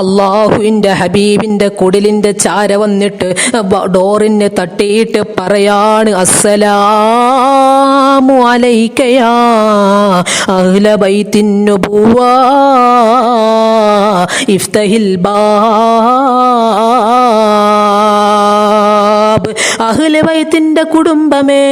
അള്ളാഹുവിൻ്റെ ഹബീബിൻ്റെ കുടിലിൻ്റെ ചാര വന്നിട്ട് ഡോറിന് തട്ടിയിട്ട് പറയാണ്, അസ്സലാമു അലൈക യാ അഹ്ല ബൈത്തിൻ നുബുവ ഇഫ്തഹിൽ ബാബ്. അഹ്ല ബൈത്തിന്റെ കുടുംബമേ,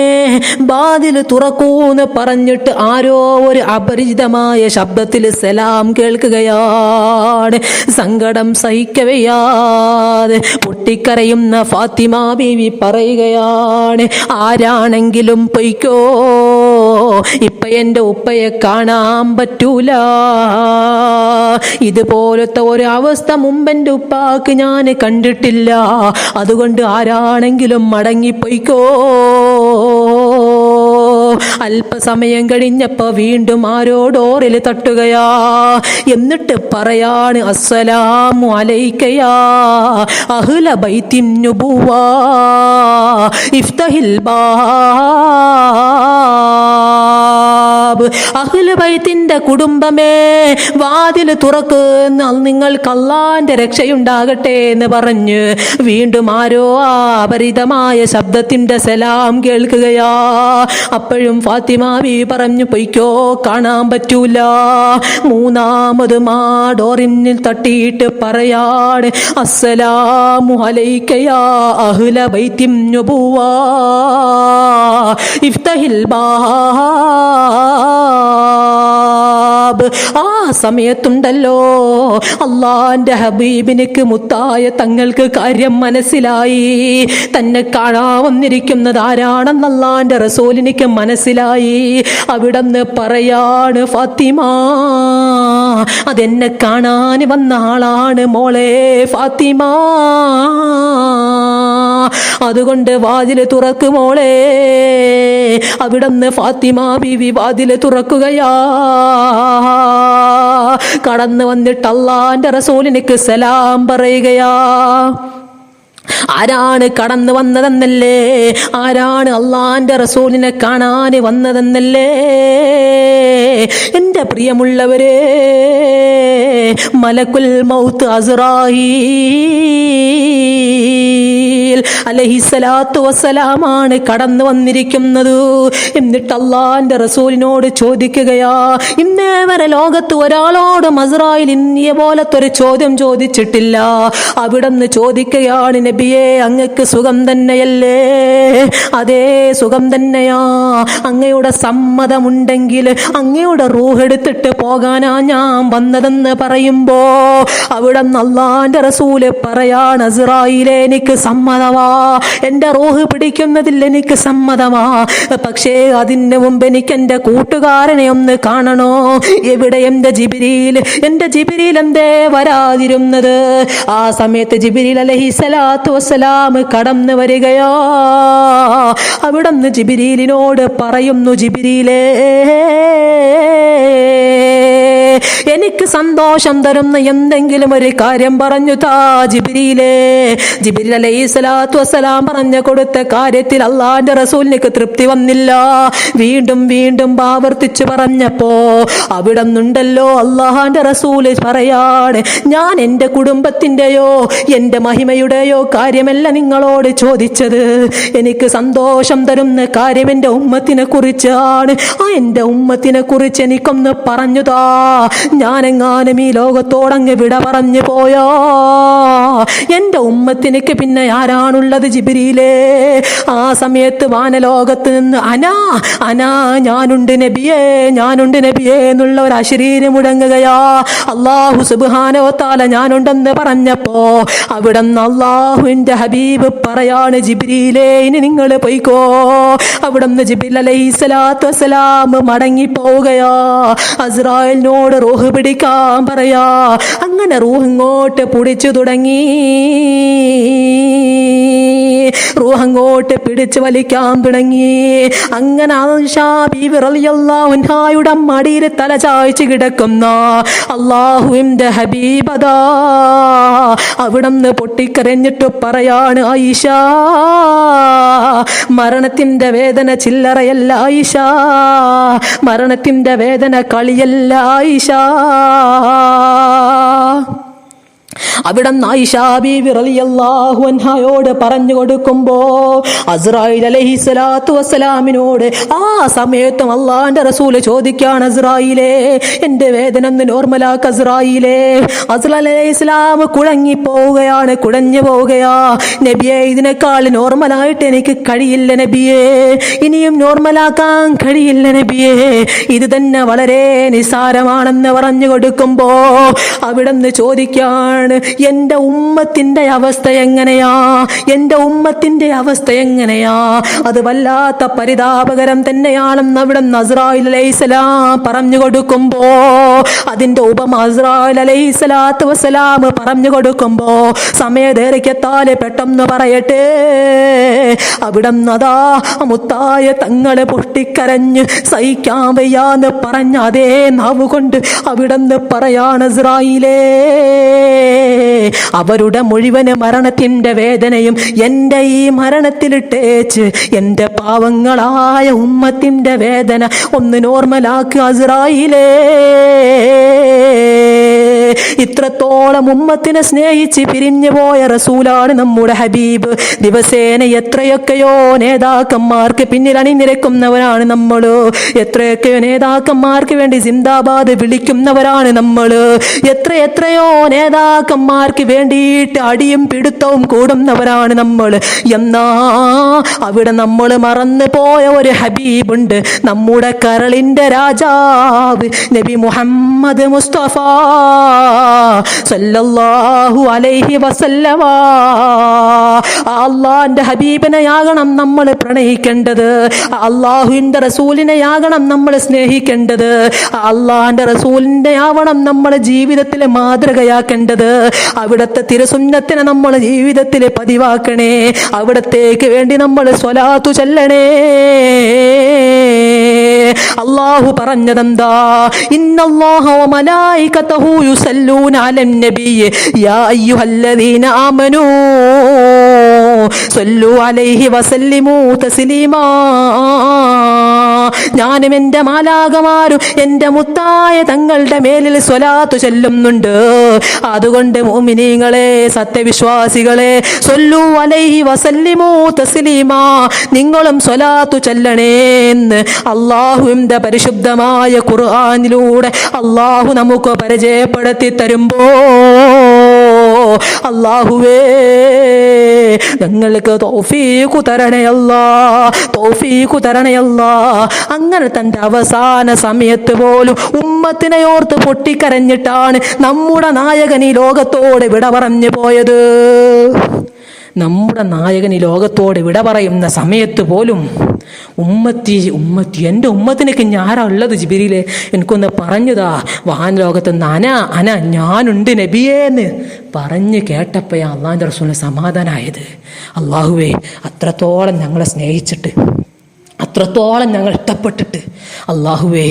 വാതിൽ തുറക്കൂന്ന് പറഞ്ഞിട്ട് ആരോ ഒരു അപരിചിതമായ ശബ്ദത്തിൽ സലാം കേൾക്കുകയാണ്. സങ്കടം സഹിക്കവയ്യാതെ പൊട്ടിക്കരയുന്ന ഫാത്തിമ ബീവി പറയുകയാണ്, ആരാണെങ്കിലും പൊയ്ക്കോ, ഇപ്പ എൻ്റെ ഉപ്പയെ കാണാൻ പറ്റൂല. ഇതുപോലത്തെ ഒരു അവസ്ഥ മുമ്പെൻ്റെ ഉപ്പാക്ക് ഞാൻ കണ്ടിട്ടില്ല. അതുകൊണ്ട് ആരാണെങ്കിലും മടങ്ങിപ്പൊയ്ക്കോ. അല്പസമയം കഴിഞ്ഞപ്പോ വീണ്ടും ആരോ ഡോറിൽ തട്ടുകയാ. എന്നിട്ട് പറയാണ്, അസ്സലാമു അലൈക യാ അഹ്ല ബൈത്തിൻ നുബുവ ഇഫ്തഹിൽ ബാബ്. അഹ്ല ബൈത്തിന്റെ കുടുംബമേ, വാതിൽ തുറക്ക്, നിങ്ങൾക്ക് അല്ലാഹുവിന്റെ രക്ഷയുണ്ടാകട്ടെ എന്ന് പറഞ്ഞ് വീണ്ടും ആരോ അപരിതമായ ശബ്ദത്തിന്റെ സലാം കേൾക്കുകയാ. അപ്പോഴും ഫാത്തിമ ബീവി പറഞ്ഞു, പൊയ്ക്കോ, കാണാൻ പറ്റൂല. മൂന്നാമതും ആ ഡോറിനിൽ തട്ടിയിട്ട് പറയാണ്, അസ്സലാമു അലൈക യാ അഹ്ല ബൈത്തിൻ നുബുവ ഇഫ്തഹിൽ ബാബ്. ആ സമയത്തുണ്ടല്ലോ അള്ളാന്റെ ഹബീബിനിക്ക് മുത്തായ തങ്ങൾക്ക് കാര്യം മനസ്സിലായി. തന്നെ കാണാൻ വന്നിരിക്കുന്നത് ആരാണെന്ന് അള്ളാന്റെ റസൂലിനിക്ക് മനസ്സിലായി. അവിടെന്ന് പറയാണ്, ഫാത്തിമ, അതെന്നെ കാണാൻ വന്ന ആളാണ് മോളെ ഫാത്തിമ. അതുകൊണ്ട് വാതില് തുറക്ക് മോളെ. അവിടെന്ന് ഫാത്തിമ ബീവി വാതില് തുറക്കുകയാ. കടന്നു വന്നിട്ട് അള്ളാന്റെ റസൂലിനിക്ക് സലാം പറയുകയാ. ആരാണ് കടന്നു വന്നതെന്നല്ലേ, ആരാണ് അള്ളാന്റെ റസൂലിനെ കാണാൻ വന്നതെന്നല്ലേ. എൻ്റെ പ്രിയമുള്ളവരെ, മലക്കുൽ മൗത്ത് അസ്റായീൽ അലൈഹിസ്സലാത്തു വസ്സലാമാണ് കടന്നു വന്നിരിക്കുന്നത്. എന്നിട്ട് അള്ളാന്റെ റസൂലിനോട് ചോദിക്കുകയാ, ഇന്നേ വരെ ലോകത്ത് ഒരാളോടും അസ്റായിൽ ഇന്നിയ പോലത്തെ ഒരു ചോദ്യം ചോദിച്ചിട്ടില്ല. അവിടുന്ന് ചോദിക്കുകയാണ്, നബിയേ, അങ്ങക്ക് സുഖം തന്നെയല്ലേ? അതേ, സുഖം തന്നെയാ. അങ്ങയുടെ സമ്മതമുണ്ടെങ്കിൽ അങ്ങയുടെ റൂഹ് എടുത്തിട്ട് പോകാനാ ഞാൻ വന്നതെന്ന് പറയുമ്പോ അവിടുന്ന് അള്ളാന്റെ റസൂല് പറയാണ്, അസ്റായിലേ, എനിക്ക് സമ്മതമാ, എന്റെ റൂഹ് പിടിക്കുന്നതിൽ എനിക്ക് സമ്മതമാ. പക്ഷേ അതിന് മുമ്പ് എനിക്ക് എന്റെ കൂട്ടുകാരനെ ഒന്ന് കാണണോ. എവിടെ എന്റെ ജിബ്രീൽ? എന്റെ ജിബ്രീൽ എന്തേ വരാതിരുന്നത്? ആ സമയത്ത് ജിബ്രീൽ അലൈഹിസ്സലാത്തു വസ്സലാം കടന്നു വരികയാ. അവിടുന്ന് ജിബ്രീലിനോട് പറയുന്നു, ജിബ്രീലേ, എനിക്ക് സന്തോഷം തരുന്ന എന്തെങ്കിലും ഒരു കാര്യം പറഞ്ഞു താ ജിബ്രീലേ. ജിബ്രീൽ അലൈഹിസ്സലാത്തു വസ്സലാം പറഞ്ഞു കൊടുത്ത കാര്യത്തിൽ അള്ളാന്റെ റസൂലിന് തൃപ്തി വന്നില്ല. വീണ്ടും വീണ്ടും ആവർത്തിച്ചു പറഞ്ഞപ്പോ അവിടുന്നുണ്ടല്ലോ അള്ളാന്റെ റസൂല് പറയാണ്, ഞാൻ എൻ്റെ കുടുംബത്തിൻ്റെയോ എൻ്റെ മഹിമയുടെയോ കാര്യമല്ല നിങ്ങളോട് ചോദിച്ചത്. എനിക്ക് സന്തോഷം തരുന്ന കാര്യം എൻ്റെ ഉമ്മത്തിനെ കുറിച്ചാണ്. ആ എൻ്റെ ഉമ്മത്തിനെ കുറിച്ച് എനിക്കൊന്ന് പറഞ്ഞുതാ. ഞാനെങ്ങാനും ഈ ലോകത്തോടങ്ങ് വിട പറഞ്ഞു പോയോ എൻ്റെ ഉമ്മത്തിനക്ക് പിന്നെ ആരാണുള്ളത് ജിബ്രീലേ? ആ സമയത്ത് വാനലോകത്ത് നിന്ന് അനാ ഞാനുണ്ട് നബിയേ, ഞാനുണ്ട് നബിയേ എന്നുള്ള ഒരു അശരീരം മുടങ്ങുകയാ. അല്ലാഹു സുബ്ഹാനഹു വ തആല ഞാനുണ്ടെന്ന് പറഞ്ഞപ്പോ അവിടുന്ന് അല്ലാഹുവിന്റെ ഹബീബ് പറയാണ്, ജിബ്രീലേ, ഇനി നിങ്ങൾ പോയിക്കോ. അവിടുന്ന് ജിബ്രീൽ അലൈഹിസ്സലാത്തു വസ്സലാം മടങ്ങി പോവുകയാ. അസ്റായിലിനോട് റൂഹ് പിടിക്കാൻ പറയാ. അങ്ങനെ റൂഹ് ഇങ്ങോട്ട് പിടിച്ചു തുടങ്ങി. റൂഹ് അങ്ങോട്ട് പിടിച്ചു വലിക്കാൻ തുടങ്ങി. അങ്ങനെ ആയിഷ ബീവി റളിയല്ലാഹു അൻഹായുടെ മടിയിൽ തല ചായ്ച്ചു കിടക്കുന്ന അല്ലാഹുവിന്റെ ഹബീബദാ അവിടുന്ന് പൊട്ടിക്കരഞ്ഞിട്ട് പറയാണ്, ആയിഷ, മരണത്തിന്റെ വേദന ചില്ലറയല്ല ആയിഷ, മരണത്തിന്റെ വേദന കളിയല്ല ആയിഷ. അവിടുന്ന് ആയിഷാ ബീവി റളിയല്ലാഹു അൻഹയോട് പറഞ്ഞു കൊടുക്കുമ്പോ അസ്രായിൽ അലൈഹിസ്സലാത്തു വസ്സലാമിനോട് ആ സമയത്തും അള്ളാന്റെ റസൂല് ചോദിക്കാണ്, അസ്രായിലേ എന്റെ വേദന ഒന്ന് നോർമലാക്ക് അസ്രായിലേ. അസ്രായിൽ അലൈഹിസ്സലാം കുഴങ്ങിപ്പോവുകയാണ്, കുഴഞ്ഞു പോവുകയാ. നബിയെ ഇതിനേക്കാൾ നോർമലായിട്ട് എനിക്ക് കഴിയില്ല നബിയെ, ഇനിയും നോർമലാക്കാൻ കഴിയില്ല നബിയെ, ഇത് തന്നെ വളരെ നിസാരമാണെന്ന് പറഞ്ഞു കൊടുക്കുമ്പോ അവിടുന്ന് ചോദിക്കാണ്, എന്റെ ഉമ്മത്തിന്റെ അവസ്ഥ എങ്ങനെയാ, എന്റെ ഉമ്മത്തിന്റെ അവസ്ഥ എങ്ങനെയാ, അത് വല്ലാത്ത പരിതാപകരം തന്നെയാണെന്ന് അവിടെ അസ്രായിൽ അലൈഹിസ്സലാം പറഞ്ഞു കൊടുക്കുമ്പോ അതിന്റെ ഉപമ അസ്രായിൽ അലൈഹിസ്സലാത്തു വസ്സലാം പറഞ്ഞു കൊടുക്കുമ്പോ സമയദൈർഘ്യത്താല് പെട്ടെന്ന് പറയട്ടെ, അവിടുന്ന് അതാ മുത്തായ തങ്ങള് പൊട്ടിക്കരഞ്ഞ് സഹിക്കാൻ വയ്യാന്ന് പറഞ്ഞ അതേ നാവ് കൊണ്ട് അവിടുന്ന് പറയാണ്, ഇസ്രായേലേ അവരുടെ മുഴുവന് മരണത്തിന്റെ വേദനയും എന്റെ ഈ മരണത്തിലിട്ടേച്ച് എന്റെ പാവങ്ങളായ ഉമ്മത്തിന്റെ വേദന ഒന്ന് നോർമലാക്കുക ഇസ്രായേലേ. ഇത്രത്തോളം ഉമ്മത്തിനെ സ്നേഹിച്ച് പിരിഞ്ഞു പോയ റസൂലാണ് നമ്മുടെ ഹബീബ്. ദിവസേന എത്രയൊക്കെയോ നേതാക്കന്മാർക്ക് പിന്നിൽ അണിനിരക്കുന്നവരാണ് നമ്മള്, എത്രയൊക്കെയോ നേതാക്കന്മാർക്ക് വേണ്ടി സിന്ദാബാദ് വിളിക്കുന്നവരാണ് നമ്മള്, എത്രയോ നേതാക്കന്മാർക്ക് വേണ്ടിയിട്ട് അടിയും പിടുത്തവും കൂടുന്നവരാണ് നമ്മൾ. എന്നാ അവിടെ നമ്മൾ മറന്നു പോയ ഒരു ഹബീബുണ്ട്, നമ്മുടെ കരളിന്റെ രാജാവ് നബി മുഹമ്മദ് മുസ്തഫ സല്ലല്ലാഹു അലൈഹി വസല്ലമ. അള്ളാന്റെ ഹബീബിനെയാകണം നമ്മൾ പ്രണയിക്കേണ്ടത്, അള്ളാഹുവിന്റെ റസൂലിനെയാകണം നമ്മൾ സ്നേഹിക്കേണ്ടത്, അള്ളാന്റെ റസൂലിന്റെ ആവണം നമ്മൾ ജീവിതത്തിൽ മാതൃകയാക്കേണ്ടത്. അവിടുത്തെ തിരുസുന്നത്തിനെ നമ്മൾ ജീവിതത്തിൽ പതിവാക്കണേ, അവിടത്തേക്ക് വേണ്ടി നമ്മൾ സ്വലാത്തു ചൊല്ലണേ. അല്ലാഹു പറഞ്ഞതെന്താ, ഇന്നല്ലാഹ വ മലായികതഹു യുസല്ലൂന അലൻ നബിയ്യ യാ അയ്യുഹല്ലദീന ആമനൂ സല്ലു അലൈഹി വസല്ലിമൂ തസ്ലീമാ. ഞാനും എൻ്റെ മാലാകമാരും എൻ്റെ മുത്തായ തങ്ങളുടെ മേലിൽ സ്വലാത്തു ചൊല്ലുന്നുണ്ട്. അതുകൊണ്ട് മുഅ്മിനീങ്ങളെ, സത്യവിശ്വാസികളെ, സല്ലു അലൈഹി വസല്ലിമൂ തസ്ലീമാ, നിങ്ങളും സ്വലാത്തു ചൊല്ലണേന്ന് അല്ലാഹുവിൻ്റെ പരിശുദ്ധമായ ഖുർആനിലൂടെ അല്ലാഹു നമുക്ക് പരിചയപ്പെടുത്തി തരുമ്പോ അല്ലാഹുവേ ഞങ്ങൾക്ക് തൗഫീഖ് തരണേ അല്ലാ, തൗഫീഖ് തരണേ അല്ലാ. അങ്ങനെ തന്റെ അവസാന സമയത്ത് പോലും ഉമ്മത്തിനെ ഓർത്ത് പൊട്ടിക്കരഞ്ഞിട്ടാണ് നമ്മുടെ നായകൻ ഈ ലോകത്തോട് വിട പറഞ്ഞു പോയത്. നമ്മുടെ നായകൻ ഈ ലോകത്തോട് വിട പറയുന്ന സമയത്ത് പോലും ഉമ്മത്തി എൻ്റെ ഉമ്മത്തിനൊക്കെ ഞാനാ ഉള്ളത് ജിബിരിയിലെ, എനിക്കൊന്ന് പറഞ്ഞതാ വാൻ ലോകത്ത് നിന്ന് ഞാനുണ്ട് നബിയേന്ന് പറഞ്ഞ് കേട്ടപ്പോഴാണ് അള്ളാഹിൻ്റെ റസൂലിന് സമാധാനമായത്. അള്ളാഹുവേ അത്രത്തോളം ഞങ്ങളെ സ്നേഹിച്ചിട്ട്, അത്രത്തോളം ഞങ്ങൾ ഇഷ്ടപ്പെട്ടിട്ട് അള്ളാഹുവേ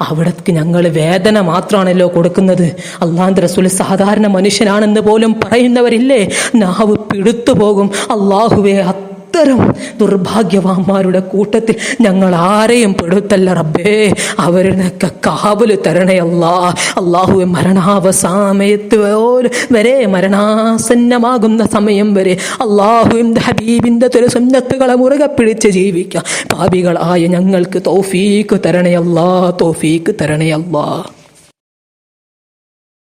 അവിടേക്ക് ഞങ്ങൾ വേദന മാത്രമാണല്ലോ കൊടുക്കുന്നത്. അള്ളാഹിൻ്റെ റസൂൽ സാധാരണ മനുഷ്യനാണെന്ന് പോലും പറയുന്നവരില്ലേ, നാവ് പിടുത്തു പോകും. അള്ളാഹുവേ അത്തരം ദുർഭാഗ്യവാന്മാരുടെ കൂട്ടത്തിൽ ഞങ്ങൾ ആരെയും പെടുത്തല്ല റബ്ബേ, അവരിനൊക്കെ കാവല് തരണേ അല്ലാ. അള്ളാഹുവെ മരണാവസാമയത്ത് വരെ, മരണാസന്നമാകുന്ന സമയം വരെ അള്ളാഹുവിൻ്റെ ഹബീബിൻ്റെ തിരുസുന്നത്തുകളെ മുറുകെ പിടിച്ച് ജീവിക്കാം പാപികളായ ഞങ്ങൾക്ക് തൗഫീഖ് തരണേ അല്ലാ, തൗഫീഖ് തരണേ അല്ലാ.